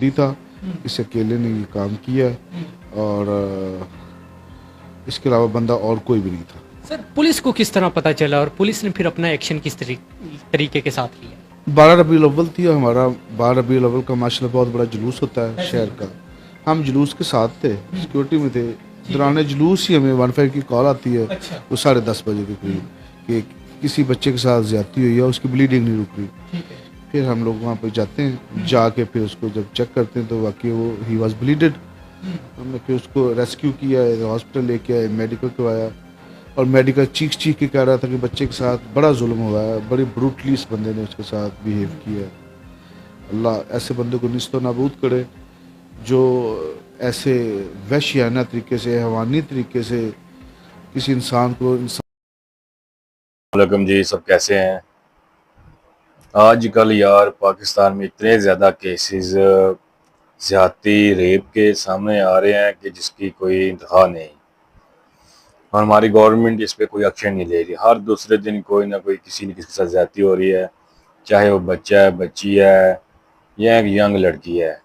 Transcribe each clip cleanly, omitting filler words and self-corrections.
बंदी था, इस अकेले ने ये काम किया है और इसके अलावा बंदा और कोई भी नहीं था। सर पुलिस को किस तरह पता चला और पुलिस ने फिर अपना एक्शन किस तरीके के साथ लिया? 12 रबीउल अव्वल थी और हमारा 12 रबीउल अव्वल का माशाल्लाह बहुत बड़ा जुलूस होता है शहर का। हम जुलूस के साथ थे, सिक्योरिटी में थे। दौरान जुलूस ही हमें 15 की कॉल आती है, वो 10:30 बजे के करीब कि किसी बच्चे के साथ ज्यादती हुई है, उसकी ब्लीडिंग नहीं रुक रही। फिर हम लोग वहाँ पे जाते हैं, जाके फिर उसको जब चेक करते हैं तो वाकई वो ही वॉज ब्लीडेड। हमने फिर उसको रेस्क्यू किया, हॉस्पिटल लेके आए, मेडिकल करवाया और मेडिकल चीख के कह रहा था कि बच्चे के साथ बड़ा जुल्म हुआ है, बड़ी ब्रूटली इस बंदे ने उसके साथ बिहेव किया है। अल्लाह ऐसे बंदे को निस्तो नाबूद करे जो ऐसे वहशियाना तरीके से, हैवानी तरीके से किसी इंसान को वालेकुम जी, सब कैसे हैं? आजकल यार पाकिस्तान में इतने ज़्यादा केसेस ज़्यादती रेप के सामने आ रहे हैं कि जिसकी कोई इंतहा नहीं, और हमारी गवर्नमेंट इस पर कोई एक्शन नहीं ले रही। हर दूसरे दिन कोई ना कोई किसी न किसी के साथ ज़्यादती हो रही है, चाहे वो बच्चा है, बच्ची है या एक यंग लड़की है।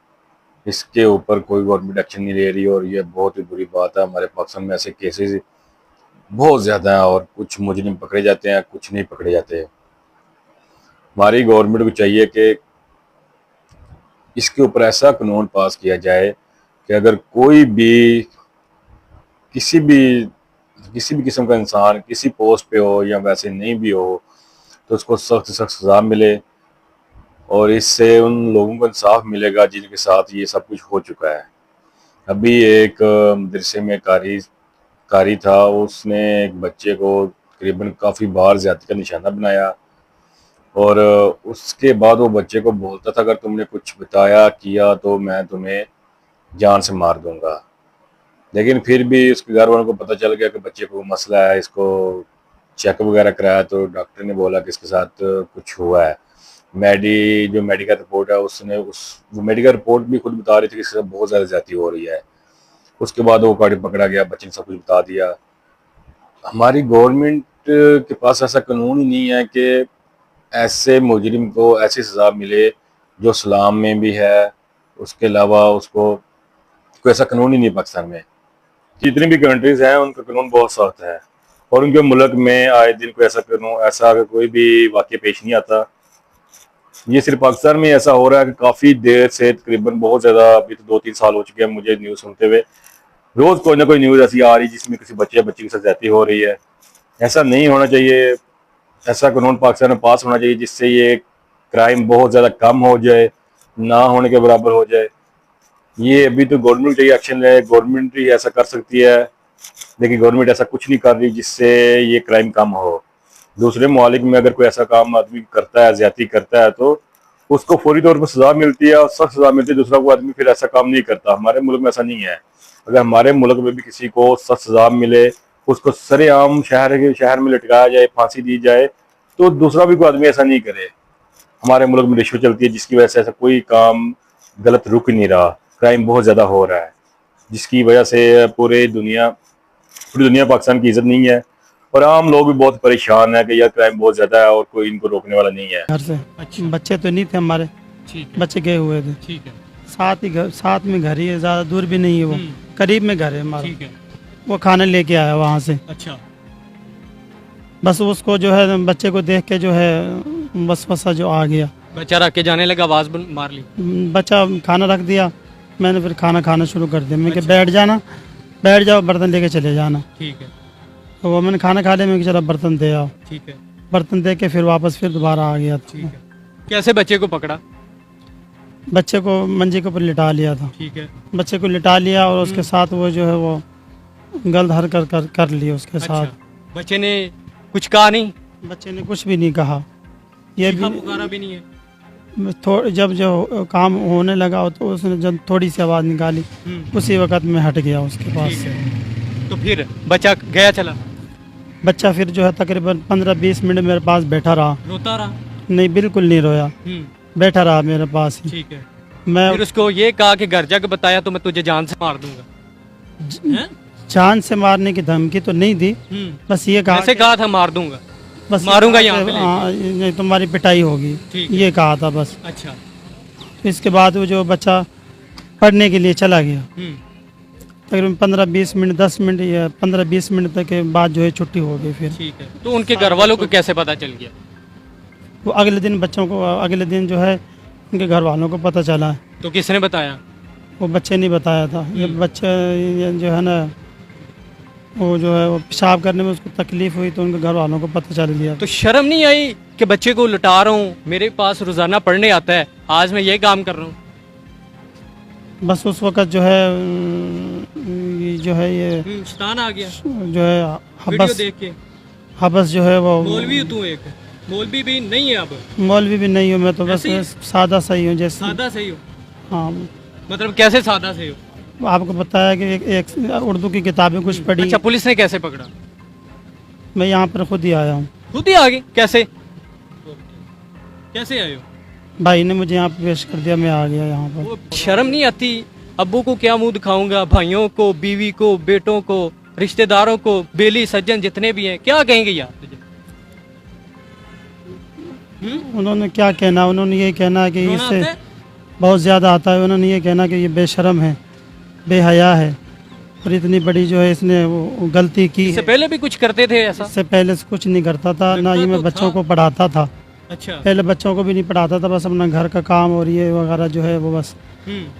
इसके ऊपर कोई गवर्नमेंट एक्शन नहीं ले रही और ये बहुत ही बुरी बात है। हमारे पाकिस्तान में ऐसे केसेस बहुत ज़्यादा हैं और कुछ मुजरिम पकड़े जाते हैं, कुछ नहीं पकड़े जाते। हमारी गवर्नमेंट को चाहिए कि इसके ऊपर ऐसा कानून पास किया जाए कि अगर कोई भी किसी भी किस्म का इंसान किसी पोस्ट पे हो या वैसे नहीं भी हो तो उसको सख्त से सख्त सज़ा मिले, और इससे उन लोगों को इंसाफ मिलेगा जिनके साथ ये सब कुछ हो चुका है। अभी एक मदरसे में कारी था, उसने एक बच्चे को तकरीबन काफ़ी बार ज़्यादती का निशाना बनाया और उसके बाद वो बच्चे को बोलता था अगर तुमने कुछ बताया किया तो मैं तुम्हें जान से मार दूंगा। लेकिन फिर भी उसके घर वालों को पता चल गया कि बच्चे को मसला है, इसको चेकअप वगैरह कराया तो डॉक्टर ने बोला कि इसके साथ कुछ हुआ है। जो मेडिकल रिपोर्ट है उसने वो मेडिकल रिपोर्ट भी खुद बता रही थी कि इसके साथ बहुत ज़्यादा ज़्यादती हो रही है। उसके बाद वो गाड़ी पकड़ा गया, बच्चे ने सब कुछ बता दिया। हमारी गवर्नमेंट के पास ऐसा कानून ही नहीं है कि ऐसे मुजरिम को ऐसी सज़ा मिले जो इस्लाम में भी है। उसके अलावा उसको कोई ऐसा कानून ही नहीं पाकिस्तान में। जितनी भी कंट्रीज़ हैं उनका कानून बहुत सख्त है और उनके मुल्क में आए दिन कोई ऐसा कानून ऐसा कोई भी वाक़या पेश नहीं आता। ये सिर्फ पाकिस्तान में ऐसा हो रहा है कि काफ़ी देर से तकरीबन बहुत ज़्यादा, अभी तो 2-3 साल हो चुके हैं मुझे न्यूज़ सुनते हुए, रोज़ कोई ना कोई न्यूज़ ऐसी आ रही जिसमें किसी बच्चे या बच्ची के साथ ज़्यादती हो रही है। ऐसा नहीं होना चाहिए। ऐसा कानून पाकिस्तान में पास होना चाहिए जिससे ये क्राइम बहुत ज़्यादा कम हो जाए, ना होने के बराबर हो जाए। ये अभी तो गवर्नमेंट चाहिए एक्शन ले, गवर्नमेंट ही ऐसा कर सकती है, लेकिन गवर्नमेंट ऐसा कुछ नहीं कर रही जिससे ये क्राइम कम हो। दूसरे ममालिक में अगर कोई ऐसा काम आदमी करता है, ज़्यादती करता है, तो उसको फौरी तौर पर सज़ा मिलती है और सख्त सज़ा मिलती है। दूसरा कोई आदमी फिर ऐसा काम नहीं करता। हमारे मुल्क में ऐसा नहीं है। अगर हमारे मुल्क में भी किसी को सख्त सज़ा मिले, उसको सरेआम शहर में लटकाया जाए, फांसी दी जाए, तो दूसरा भी कोई आदमी ऐसा नहीं करे। हमारे मुल्क में रिश्वत चलती है जिसकी वजह से ऐसा कोई काम गलत रुक नहीं रहा, क्राइम बहुत ज़्यादा हो रहा है, जिसकी वजह से पूरी दुनिया पाकिस्तान की इज्जत नहीं है और आम लोग भी बहुत परेशान है कि यार क्राइम बहुत ज़्यादा है और कोई इनको रोकने वाला नहीं है। घर से अच्छा। बच्चे तो नहीं थे हमारे, बच्चे गए हुए थे। ठीक है। साथ में घर ही है, ज़्यादा दूर भी नहीं है, वो करीब में घर है हमारा। ठीक है। वो खाना लेके आया वहाँ से। अच्छा। बस उसको जो है बच्चे को देख के जो है वसवसा जो आ गया, बच्चा रख के जाने लगा, आवाज़ मार ली। बच्चा खाना रख दिया, मैंने फिर खाना खाना शुरू कर दिया। मैं अच्छा। बैठ जाओ बर्तन लेके चले जाना। ठीक है। तो वो मैंने खाना खा लिया, मैं चला बर्तन दे आओ। ठीक है। बर्तन दे के फिर वापस फिर दोबारा आ गया ठीक था। है। कैसे बच्चे को पकड़ा? बच्चे को मंजे के ऊपर लिटा लिया था। ठीक है। बच्चे को लिटा लिया और उसके साथ वो जो है वो गलत हरकत कर ली उसके अच्छा। साथ। बच्चे ने कुछ कहा नहीं? बच्चे ने कुछ भी नहीं कहा। ये चीखा भी पुकारा भी नहीं है? जब जो काम होने लगा तो उसने जब थोड़ी सी आवाज़ निकाली, उसी वक्त में हट गया उसके पास ठीक से। है। तो फिर बच्चा गया चला? बच्चा फिर जो है तकरीबन 15-20 मिनट मेरे पास बैठा रहा। रोता रहा? नहीं, बिल्कुल नहीं रोया, बैठा रहा मेरे पास ही। ठीक है। मैं फिर उसको ये कहा कि घर जाकर बताया तो मैं तुझे जान से मार दूंगा? जान से मारने की धमकी तो नहीं दी, बस ये कहा, ऐसे कहा था मार दूंगा, बस मारूंगा यहाँ पे नहीं तुम्हारी पिटाई होगी, ये कहा था बस। अच्छा। इसके बाद वो जो बच्चा पढ़ने के लिए चला गया। तकरीबन 15-20 मिनट 10 मिनट या 15-20 मिनट तक के बाद जो है छुट्टी हो गई। फिर ठीक है, तो उनके घर वालों को कैसे पता चल गया? वो अगले दिन बच्चों को, अगले दिन जो है उनके घर वालों को पता चला। तो किसने बताया? वो बच्चे नहीं बताया था। ये बच्चे ये जो है ना, वो जो है वो पेशाब करने में उसको तकलीफ हुई तो उनके घर वालों को पता चल गया। तो शर्म नहीं आई कि बच्चे को लुटा रहा हूँ, मेरे पास रोजाना पढ़ने आता है, आज मैं ये काम कर रहा हूँ? बस उस वक्त जो है ये जो है ये शैतान आ गया जो है वीडियो हबस, देख के। हबस जो है वो मौलवी तू एक मौलवी भी नहीं है, अब मौलवी भी नहीं हूँ मैं, तो बस ऐसे ही? सादा सही हूँ जैसे। सादा सही हो? हाँ, मतलब कैसे सादा सही हो? आपको बताया कि एक उर्दू की किताबें कुछ पढ़ी। अच्छा, पुलिस ने कैसे पकड़ा? मैं यहाँ पर खुद ही आया हूँ। खुद ही आ गए? कैसे कैसे आए हो? भाई ने मुझे यहाँ पे पेश कर दिया, मैं आ गया यहाँ पर। वो शर्म नहीं आती? अब्बू को क्या मुंह दिखाऊंगा, भाइयों को, बीवी को, बेटों को, रिश्तेदारों को, बेली सज्जन जितने भी हैं, क्या कहेंगे यार तुझे? उन्होंने क्या कहना, उन्होंने ये कहना है कि रोना इससे आता है? बहुत ज़्यादा आता है। उन्होंने ये कहना कि ये बेशर्म है, बेहया है, और इतनी बड़ी जो है इसने वो गलती की इससे है। पहले भी कुछ करते थे ऐसा? इससे पहले से कुछ नहीं करता था, ना करता ही मैं तो बच्चों था। को पढ़ाता था। अच्छा। पहले बच्चों को भी नहीं पढ़ाता था, बस अपना घर का काम और ये वगैरह जो है वो बस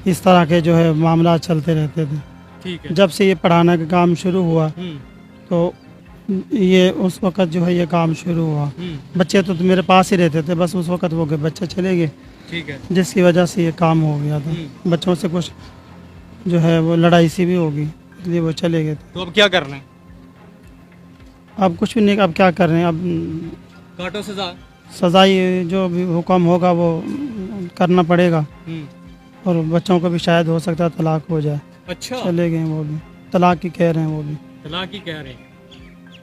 इस तरह के जो है मामला चलते रहते थे। ठीक है। जब से ये पढ़ाने का काम शुरू हुआ हम्म, तो ये उस वक्त जो है ये काम शुरू हुआ। बच्चे तो मेरे पास ही रहते थे, बस उस वक्त वो गए, बच्चे चले गए, ठीक है। जिसकी वजह से ये काम हो गया था। बच्चों से कुछ जो है वो लड़ाई सी भी होगी, इसलिए वो चले गए थे। तो अब क्या करना है? अब कुछ भी नहीं, अब क्या कर रहे हैं, अब काटो सजा। सजाई जो भी हुक्म होगा वो करना पड़ेगा। और बच्चों को भी शायद हो सकता है तलाक हो जाए। अच्छा, चले गए वो भी, तलाक की कह रहे हैं वो भी। तलाक ही कह रहे हैं।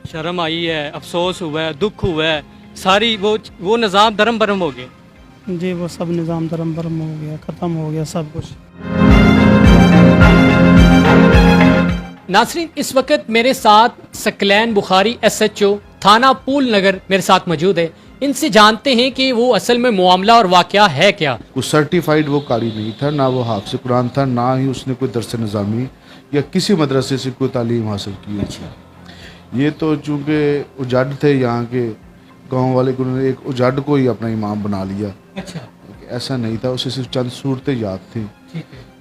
शर्म आई है, अफसोस हुआ है, दुख हुआ है, सारी वो निज़ाम धर्म भरम हो गए। जी, वो सब निज़ाम धर्म भरम हो गया, ख़त्म हो गया सब कुछ। नासरीन, इस वक्त मेरे साथ सकलैन बुखारी SHO थाना पूल नगर मेरे साथ मौजूद है। इनसे जानते हैं कि वो असल में मामला और वाकया है क्या। कुछ सर्टिफाइड वो कारी नहीं था, ना वो हाफ़िज़ कुरान था, ना ही उसने कोई दरस निज़ामी या किसी मदरसे से कोई तालीम हासिल की है। ये तो चूँकि उजाड थे यहाँ के गांव वाले, उन्होंने एक उजाड को ही अपना इमाम बना लिया। अच्छा, ऐसा नहीं था, उसे सिर्फ चंद सूरतें याद थी,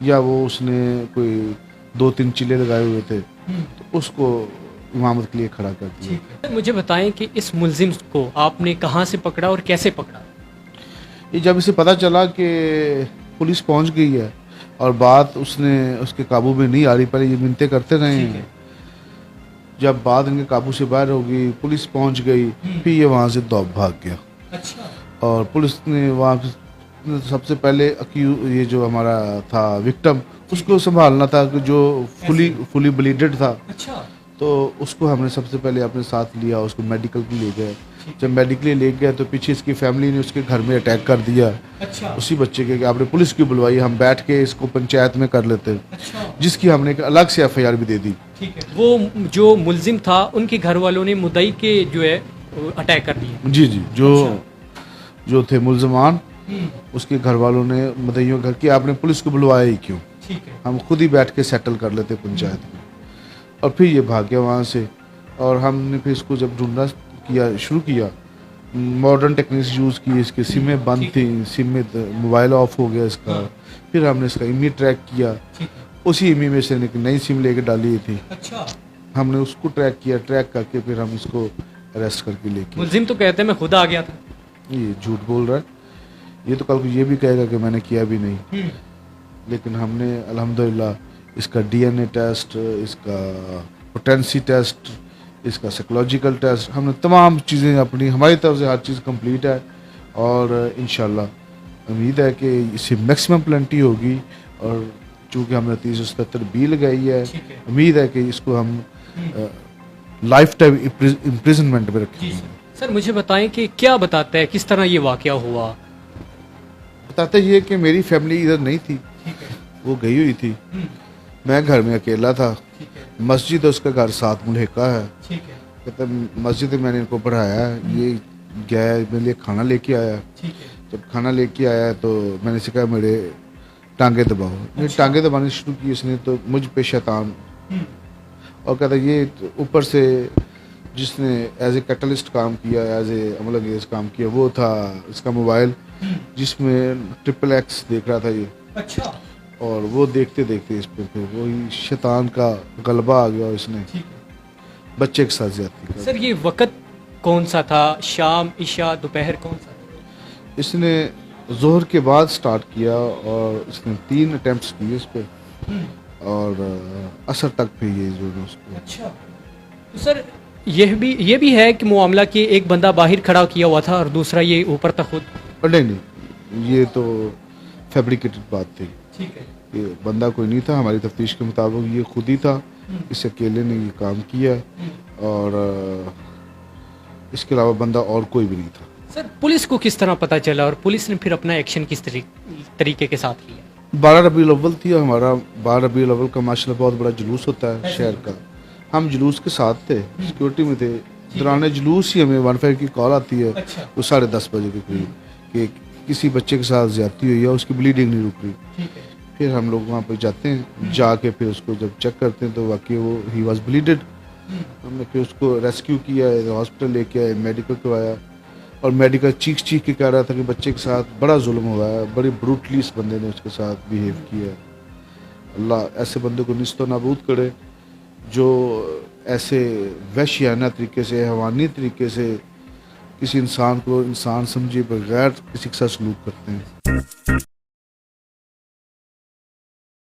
या वो उसने कोई 2-3 चिल्ले लगाए हुए थे तो उसको इमामत के लिए खड़ा कर दिया। मुझे बताएं कि इस मुलजिम को आपने कहाँ से पकड़ा और कैसे पकड़ा? ये जब इसे पता चला कि पुलिस पहुंच गई है और बात उसके काबू में नहीं आ रही, पहले ये मिन्नतें करते रहे हैं, जब बात इनके काबू से बाहर हो गई, पुलिस पहुंच गई, फिर ये वहाँ से दौड़ भाग गया। अच्छा। और पुलिस ने वहाँ सबसे पहले ये जो हमारा था विक्टिम, उसको संभालना था, कि जो फुली ब्लीडेड था। अच्छा। तो उसको हमने सबसे पहले अपने साथ लिया, उसको मेडिकल के ले गए। जब मेडिकल ले गए तो पीछे इसकी फैमिली ने उसके घर में अटैक कर दिया। अच्छा। उसी बच्चे के कि आपने पुलिस क्यों बुलवाई, हम बैठ के इसको पंचायत में कर लेते। अच्छा। जिसकी हमने एक अलग से FIR भी दे दी। ठीक है। वो जो मुलजिम था उनके घर वालों ने मुद्दई के जो है अटैक कर दिया। जी जी, जो थे मुलजमान, उसके घर वालों ने मुद्दइयों घर की आपने पुलिस को बुलवाया ही क्यों, ठीक है। हम खुद ही बैठ के सेटल कर लेते पंचायत में। और फिर ये भाग गया वहाँ से, और हमने फिर इसको जब ढूंढना शुरू किया, मॉडर्न टेक्निक्स यूज़ की, इसकी सिमें बंद थी, सिम में मोबाइल ऑफ हो गया इसका। फिर हमने इसका इमी ट्रैक किया, उसी इमी में से एक नई सिम लेके डाली थी। अच्छा। हमने उसको ट्रैक किया, ट्रैक करके फिर हम इसको अरेस्ट करके लेके। मुलजिम तो कहते हैं मैं खुद आ गया था। ये झूठ बोल रहा है, ये तो कल को ये भी कहेगा कि मैंने किया भी नहीं। लेकिन हमने अल्हम्दुलिल्लाह इसका DNA टेस्ट, इसका पोटेंसी टेस्ट, इसका साइकोलॉजिकल टेस्ट, हमने तमाम चीज़ें अपनी हमारी तरफ से हर चीज़ कंप्लीट है। और इंशाल्लाह उम्मीद है कि इससे मैक्सिमम प्लेंटी होगी। और चूँकि हमने 377 बी लगाई है, उम्मीद है कि इसको हम लाइफ टाइम इम्प्रिजनमेंट में रखेंगे। सर मुझे बताएं कि क्या बताता है, किस तरह ये वाकया हुआ? बताते ये कि मेरी फैमिली इधर नहीं थी, वो गई हुई थी, मैं घर में अकेला था। मस्जिद उसका घर साथ मुल्हिका है। कहता मस्जिद में मैंने इनको पढ़ाया, ये गया मेरे लिए खाना लेके आया। जब खाना लेके आया तो मैंने इसे कहा मेरे टांगे दबाओ। ये टांगे दबाने शुरू की इसने तो मुझ पे शैतान, और कहता ये ऊपर से जिसने एज ए कैटलिस्ट काम किया, एज ए अमल अंगेज काम किया, वो था इसका मोबाइल जिसमें XXX देख रहा था ये। अच्छा। और वो देखते देखते इस पे फिर वही शैतान का गलबा आ गया और इसने बच्चे के साथ ज्यादती कर। सर ये वक्त कौन सा था, शाम, इशा, दोपहर, कौन सा था? इसने जोहर के बाद स्टार्ट किया और इसने 3 अटेम्प्ट्स किए इस पे, और असर तक पे ये जो है उसको। अच्छा। तो सर ये भी है कि मामला कि एक बंदा बाहर खड़ा किया हुआ था और दूसरा ये ऊपर था खुद। और नहीं, ये तो फैब्रिकेटेड बात थी। ठीक है। ये बंदा कोई नहीं था, हमारी तफ्तीश के मुताबिक ये खुद ही था, इस अकेले ने ये काम किया, और इसके अलावा बंदा और कोई भी नहीं था। सर पुलिस को किस तरह पता चला और पुलिस ने फिर अपना एक्शन किस तरीके के साथ लिया? 12 रबीउल अव्वल थी, हमारा 12 रबीउल अव्वल का माशाल्लाह बहुत बड़ा जुलूस होता है शहर का। हम जुलूस के साथ थे, सिक्योरिटी में थे। दौरान जुलूस ही हमें 15 की कॉल आती है, वो 10:30 बजे के करीब, कि किसी बच्चे के साथ ज्यादती हुई है, उसकी ब्लीडिंग नहीं रुक रही। फिर हम लोग वहाँ पर जाते हैं, जाके फिर उसको जब चेक करते हैं तो वाकई वो ही वॉज ब्लीडेड। हमने फिर उसको रेस्क्यू किया, हॉस्पिटल लेके आए, मेडिकल करवाया, और मेडिकल चीख चीख के कह रहा था कि बच्चे के साथ बड़ा जुल्म हुआ है, बड़ी ब्रूटली इस बंदे ने उसके साथ बिहेव किया है। अल्लाह ऐसे बंदे को निस्तो नाबूद करे जो ऐसे वहशियाना तरीके से, हैवानी तरीके से किसी इंसान को इंसान समझे बगैर किसी के साथ सलूक करते हैं।